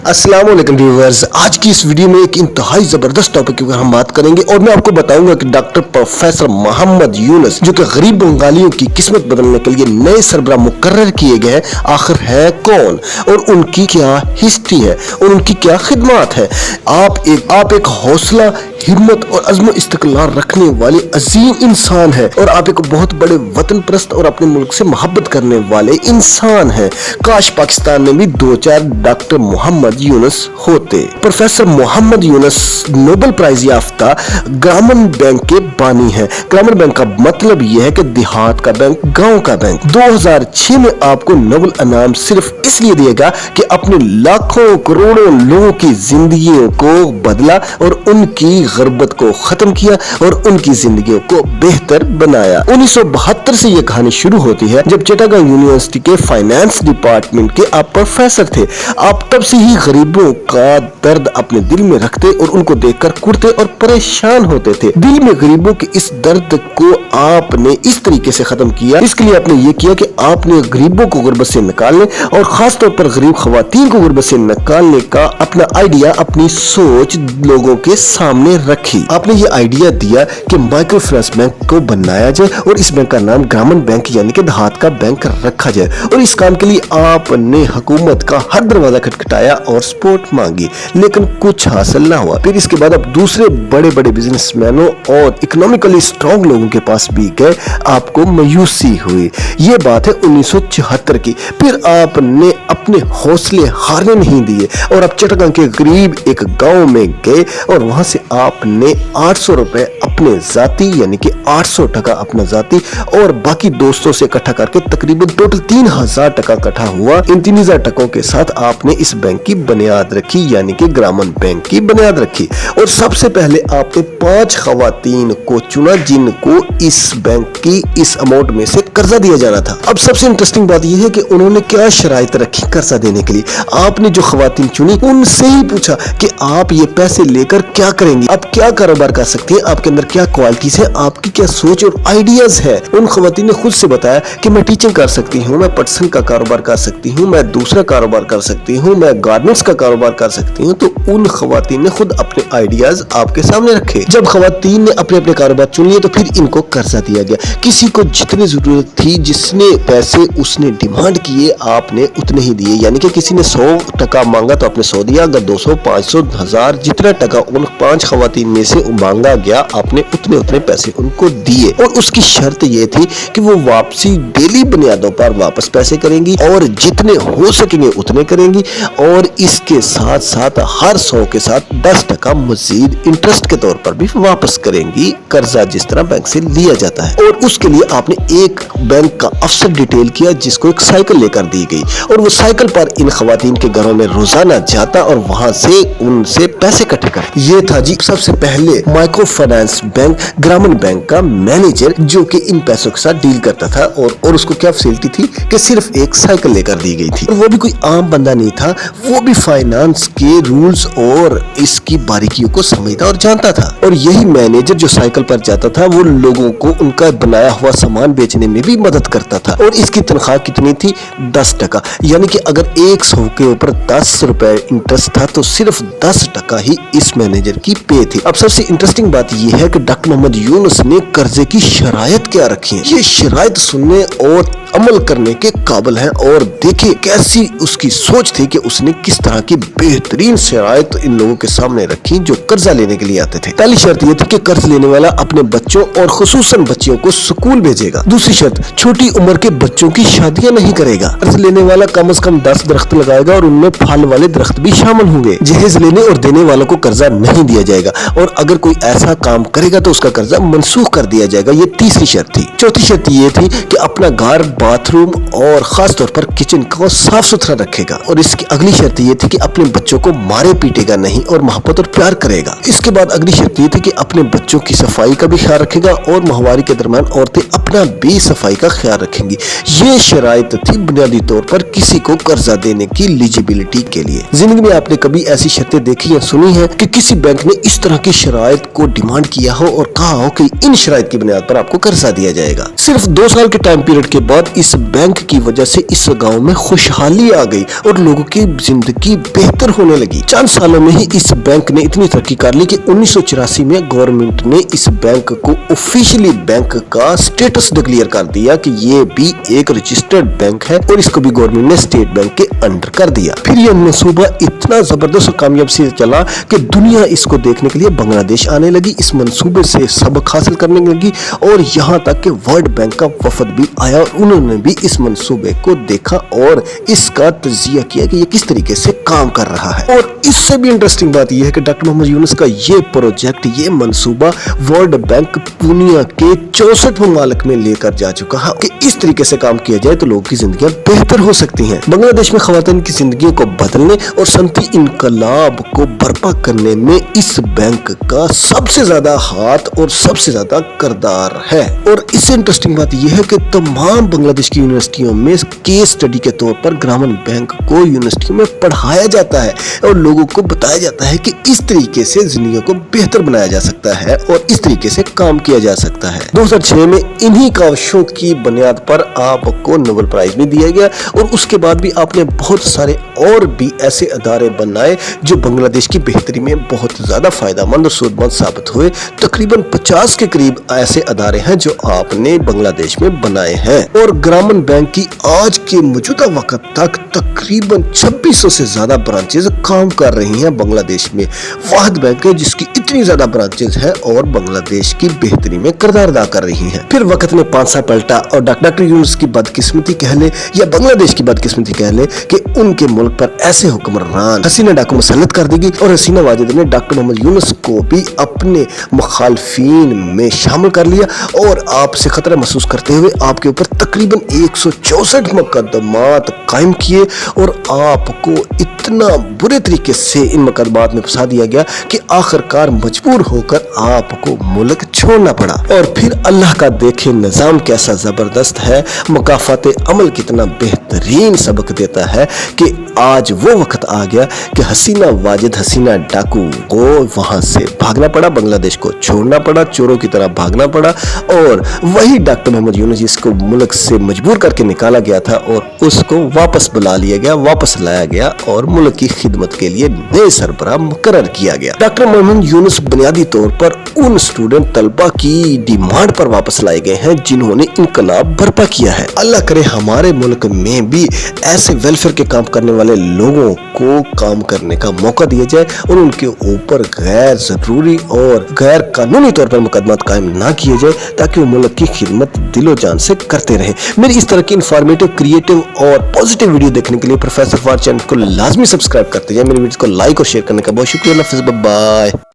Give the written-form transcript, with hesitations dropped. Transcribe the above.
अस्सलाम वालेकुम व्यूअर्स, आज की इस वीडियो में एक इंतहाई जबरदस्त टॉपिक के ऊपर हम बात करेंगे और मैं आपको बताऊंगा कि डॉक्टर प्रोफेसर मोहम्मद यूनुस जो कि गरीब बंगालियों की किस्मत बदलने के लिए नए सरबराह मुकर्रर किए गए हैं, आखिर है कौन और उनकी क्या हिस्ट्री है और उनकी क्या खिदमत है। आप एक हौसला, हिम्मत और अज़्म इस्तिक़लाल रखने वाले अजीम इंसान है और आप एक बहुत बड़े वतन परस्त और अपने मुल्क से मोहब्बत करने वाले इंसान है। काश पाकिस्तान में भी दो चार डॉक्टर मोहम्मद यूनुस होते। Professor Mohammad Yunus Nobel prize याफ्ता ग्रामीण बैंक के बानी हैं। ग्रामीण बैंक का मतलब यह है कि देहात का बैंक, गांव का बैंक। 2006 में आपको नोबेल इनाम सिर्फ इसलिए दिएगा कि अपने लाखों करोड़ों लोगों की जिंदगियों को बदला और उनकी गुर्बत को खत्म किया और उनकी जिंदगियों को बेहतर बनाया। 1972 से यह कहानी शुरू होती है जब चिटागंग यूनिवर्सिटी के फाइनेंस डिपार्टमेंट के आप प्रोफेसर थे। आप तब से ही गरीबों का दर्द अपने दिल में रखते और उनको देखकर कुड़ते और परेशान होते थे। दिल में गरीबों के इस दर्द को आपने इस तरीके से खत्म किया। इसके लिए आपने ये किया कि आपने गरीबों को गुर्बत से निकालने और खास तौर पर गरीब खवातीन को गुर्बत से निकालने का अपना आइडिया, अपनी सोच लोगों के सामने रखी। आपने ये आइडिया दिया कि माइक्रो फाइनेंस बैंक को बनाया जाए और इस बैंक का नाम ग्रामीण बैंक यानी कि देहात का बैंक रखा जाए और इस काम के लिए आपने हुकूमत का हर दरवाजा खटखटाया और सपोर्ट मांगी, लेकिन कुछ हासिल ना हुआ। फिर इसके बाद आप दूसरे बड़े बड़े बिजनेसमैनों और इकोनॉमिकली स्ट्रॉन्ग लोगों के पास भी गए, आपको मायूसी हुई। ये बात है 1974 की। फिर आपने अपने हौसले हारने नहीं दिए और आप चिटागंग के करीब एक गांव में गए और वहां से आपने 800 रुपए अपने जाती यानी कि 800 टका अपना जाती और बाकी दोस्तों से इकट्ठा करके तकरीबन टोटल 3000 टका इकट्ठा हुआ। इन 3000 टकों के साथ आपने इस बैंक की बुनियाद रखी यानी कि ग्रामीण बैंक की बुनियाद रखी और सबसे पहले आपने 5 खवातीन को चुना जिनको इस बैंक की इस अमाउंट में से कर्जा दिया जाना था। अब सबसे इंटरेस्टिंग बात यह है कि उन्होंने क्या शराइत रखी कर्जा देने के लिए। आपने जो खवातीन चुनी उनसे ही पूछा कि आप ये पैसे लेकर क्या करेंगे, आप क्या कारोबार कर सकते हैं, आपके अंदर क्या क्वालिटीज है, आपकी क्या सोच और आइडियाज है। उन खवातीन ने खुद से बताया कि मैं टीचिंग कर सकती हूँ, मैं पटसन का कारोबार कर सकती हूँ, मैं दूसरा कारोबार कर सकती हूँ, मैं गारमेंट्स का कारोबार कर सकती हूँ। तो उन खवातीन ने खुद अपने आइडियाज आपके सामने रखे। जब खवातीन ने अपने अपने कारोबार चुन लिए तो फिर इनको कर्जा दिया गया। किसी को जितनी जरूरत थी, जिसने पैसे उसने डिमांड किए, आपने उतने ही दिए। यानी कि किसी ने 100 टका मांगा तो आपने 100 दिया, अगर 200, 500, 1000 जितना टका उन 5 खवातीन में से मांगा गया आपने उतने पैसे उनको दिए और उसकी शर्त ये थी कि वो वापसी डेली बुनियादों पर वापस पैसे करेंगी और जितने हो सकेंगे उतने करेंगी और इसके साथ साथ हर 100 के साथ 10 टका मजीद इंटरेस्ट के तौर पर भी वापस करेंगी, कर्जा जिस तरह बैंक से लिया जाता है। और उसके लिए आपने एक बैंक का अफसर डिटेल किया जिसको एक साइकिल लेकर दी गई और वो साइकिल पर इन खवातीन के घरों में रोजाना जाता और वहां से उनसे पैसे इकट्ठे करता। ये था जी सबसे पहले माइक्रो फाइनेंस बैंक ग्रामीण बैंक का मैनेजर जो कि इन पैसों के साथ डील करता था और उसको क्या फैसिलिटी थी कि सिर्फ एक साइकिल लेकर दी गई थी। और वो भी कोई आम बंदा नहीं था, वो भी फाइनेंस के रूल्स और इसकी बारीकियों को समझता और जानता था। और यही मैनेजर जो साइकिल पर जाता था वो लोगों को उनका बनाया हुआ सामान बेचने में भी मदद करता था और इसकी तनख्वाह कितनी थी? 10 टका। यानी कि अगर 100 के ऊपर 10 रुपए इंटरेस्ट था तो सिर्फ 10 टका ही इस मैनेजर की पे थी। अब सबसे इंटरेस्टिंग बात यह है कि डॉक्टर मोहम्मद यूनुस ने कर्जे की शराइत क्या रखी है। ये शराइत सुनने और अमल करने के काबिल हैं और देखिए कैसी उसकी सोच थी कि उसने किस तरह की बेहतरीन शराइत इन लोगों के सामने रखी जो कर्जा लेने के लिए आते थे। पहली शर्त यह थी कि कर्ज लेने वाला अपने बच्चों और खुसूसन बच्चियों को स्कूल भेजेगा। दूसरी शर्त, छोटी उम्र के बच्चों की शादियां नहीं करेगा। कर्ज लेने वाला कम से कम 10 दरख्त लगाएगा और उनमें फल वाले दरख्त भी शामिल होंगे। जहेज लेने और देने वालों को कर्जा नहीं दिया जाएगा और अगर कोई ऐसा काम करेगा तो उसका कर्जा मनसूख कर दिया जाएगा। ये तीसरी शर्त थी। चौथी शर्त ये थी कि अपना घर, बाथरूम और खास तौर पर किचन को साफ सुथरा रखेगा और इसकी अगली शर्त ये थी कि अपने बच्चों को मारे पीटेगा नहीं और मोहब्बत और प्यार करेगा। इसके बाद अगली शर्त ये थी कि अपने बच्चों की सफाई का भी ख्याल रखेगा और माहवारी के दरमियान औरतें अपना भी صفائی کا خیال رکھیں گی۔ یہ شرائط تھی بنیادی طور پر کسی کو قرضہ دینے کی ایلیجیبلٹی کے لیے۔ زندگی میں آپ نے کبھی ایسی شرطیں دیکھی یا سنی ہیں کہ کسی بینک نے اس طرح کی شرائط کو ڈیمانڈ کیا ہو اور کہا ہو کہ ان شرائط کی بنیاد پر آپ کو قرضہ دیا جائے گا؟ صرف 2 سال کے ٹائم پیریڈ کے بعد اس بینک کی وجہ سے اس گاؤں میں خوشحالی آ گئی اور لوگوں کی زندگی بہتر ہونے لگی۔ چند سالوں میں ہی اس بینک نے اتنی ترقی کر لی کہ 1984 میں گورنمنٹ نے اس بینک کو آفیشلی بینک کا سٹیٹس ڈکلیئر کر دیا کہ یہ بھی ایک رجسٹرڈ بینک ہے اور اس کو بھی گورنمنٹ نے اسٹیٹ بینک کے انڈر کر دیا۔ پھر یہ منصوبہ اتنا زبردست اور کامیاب سے چلا کہ دنیا اس کو دیکھنے کے لیے بنگلہ دیش آنے لگی، اس منصوبے سے سبق حاصل کرنے لگی اور یہاں تک کہ ورلڈ بینک کا وفد بھی آیا اور انہوں نے بھی اس منصوبے کو دیکھا اور اس کا تجزیہ کیا کہ یہ کس طریقے سے کام کر رہا ہے۔ اور اس سے بھی انٹرسٹنگ بات یہ ہے کہ ڈاکٹر محمد یونس کا یہ پروجیکٹ، یہ منصوبہ ورلڈ بینک دنیا کے 64 ممالک میں لے کر جا چکا ہے کہ اس طریقے سے کام کیا جائے تو لوگوں کی زندگیاں بہتر ہو سکتی ہیں۔ بنگلہ دیش میں خواتین کی زندگیوں کو بدلنے اور صنعتی انقلاب کو برپا کرنے میں اس بینک کا سب سے زیادہ ہاتھ اور سب سے زیادہ کردار ہے۔ اور اس سے انٹرسٹنگ بات یہ ہے کہ تمام بنگلہ دیش کی یونیورسٹیوں میں کیس سٹڈی کے طور پر گرامین بینک کو یونیورسٹیوں میں پڑھایا جاتا ہے اور لوگوں کو بتایا جاتا ہے کہ اس طریقے سے زندگیوں کو بہتر بنایا جا سکتا ہے اور اس طریقے سے کام کیا جا سکتا ہے۔ 2006 میں انہی کاوشوں کی بنیاد پر آپ کو نوبل پرائز بھی دیا گیا اور اس کے بعد بھی آپ نے بہت سارے اور بھی ایسے ادارے بنائے جو بنگلہ دیش کی بہتری میں بہت زیادہ فائدہ مند اور سود مند ثابت ہوئے۔ تقریباً 50 کے قریب ایسے ادارے ہیں جو آپ نے بنگلہ دیش میں بنائے ہیں اور گرامین بینک کی آج کے موجودہ وقت تک تقریباً 2600 سے زیادہ برانچز کام کر رہی ہیں بنگلہ دیش میں۔ واحد بینک ہے جس کی اتنی زیادہ برانچز ہیں اور بنگلہ دیش کی بہتری میں کردار ادا کر رہی ہیں۔ پھر وقت نے 5 سال پلٹا اور ڈاکٹر یونس کی بدقسمتی کہہ لے یا بنگلہ دیش کی بدقسمتی کہہ لے کہ ان کے ملک پر ایسے حکمران حسینہ ڈاکو مسلط کر دی گئی اور حسینہ واجد نے ڈاکٹر محمد یونس کو بھی اپنے مخالفین میں شامل کر لیا اور آپ سے خطرہ محسوس کرتے ہوئے آپ کے اوپر تقریباً 164 مقدمات قائم کیے اور آپ کو اتنا برے طریقے سے ان مقدمات میں پھنسا دیا گیا کہ آخر کار مجبور ہو کر آپ کو ملک چھوڑنا پڑا۔ اور پھر اللہ کا دیکھے نظام کیسا زبردست ہے، مکافات عمل کتنا بہترین سبق دیتا ہے کہ آج وہ وقت آ گیا کہ حسینہ واجد حسینہ ڈاکو کو وہاں سے بھاگنا پڑا، بنگلہ دیش کو چھوڑنا پڑا، چوروں کی طرح بھاگنا پڑا اور وہی ڈاکٹر محمد یونس جس کو ملک سے مجبور کر کے نکالا گیا تھا اور اس کو واپس بلا لیا گیا، واپس لایا گیا اور ملک کی خدمت کے لیے نئے سربراہ مقرر کیا گیا۔ ڈاکٹر محمد یونس بنیادی طور پر ان اسٹوڈنٹ طلبہ کی ڈیمانڈ پر واپس لائے گئے ہیں جنہوں نے انقلاب برپا کیا ہے۔ اللہ کرے ہمارے ملک میں بھی ایسے ویلفیئر کے کام کرنے والے لوگوں کو کام کرنے کا موقع دیا جائے اور ان کے اوپر غیر ضروری اور غیر قانونی طور پر مقدمات قائم نہ کیے جائے تاکہ وہ ملک کی خدمت دل و جان سے کرتے رہیں۔ میری اس طرح کی انفارمیٹو، کریٹو اور پازیٹیو ویڈیو دیکھنے کے لیے پروفیسر فار چینل کو لازمی سبسکرائب کرتے جائیں۔ میری ویڈیو کو لائک اور شیئر کرنے کا بہت شکریہ۔ اللہ حافظ، بائے۔